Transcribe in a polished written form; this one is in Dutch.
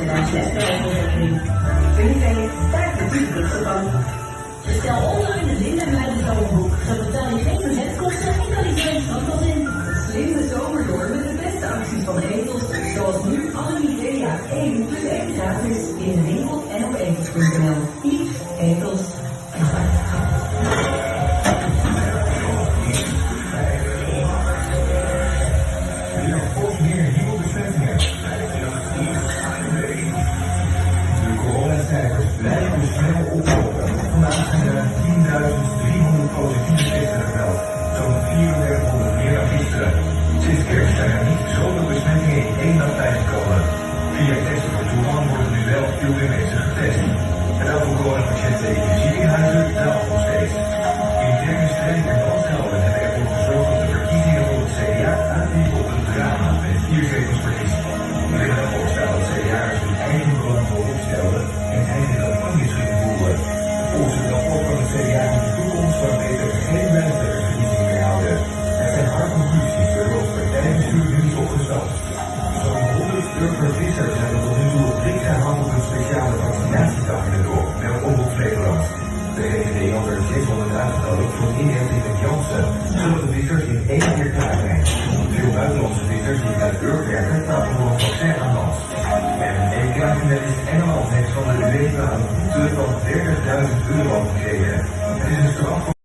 bedrijfslevenverzekering. VNV staat de publieke bank. Stel online een link en leiderschappenboek. Zo betaal je geen verzendkosten en kan iets van strafpas in. Slim de zomer door met de beste acties van Ethos. Zoals nu alle Nivea 1 plus 1 gratis in de winkel en op ethos.nl. Iets Ethos. Blijven snel oplopen. Vandaag zijn er 10.300 positieve testen gemeld. Zo'n 3400 meer dan gisteren. Sinds kerst zijn er niet zoveel besmettingen in één nacht bijgekomen. Via testen voor toegang worden nu wel veel meer mensen getest. Het aantal coronapatiënten in de ziekenhuizen daalt nog steeds. Interne strijd en wantrouwen hebben ervoor gezorgd dat de verkiezingen voor het CDA uitliepen op een drama met 4 zetels verlies. Er werd dan voorgesteld dat CDA'ers hun eigen belang voorop stelden en eigen campagnes gingen voeren. Volgens het rapport van het CDA in de toekomst zou beter geen lijsttrekkersverkiezingen meer houden. Er zijn harde conclusies waardoor het partijbestuur nu is opgestapt. Zo'n 100 burgervissers hebben tot nu toe op prik gehaald op een speciale vaccinatiedag in het dorp, meldt Omroep Flevoland. De GGD had er 600 uitgenodigd voor een inenting met Janssen, zodat de vissers in 1 keer klaar zijn. Veel buitenlandse vissers die uit Urk werken, praten voor een vaccin aan land. En EK-finalist Engeland heeft van de UEFA een boete van €30.000 gekregen. Het is een straf.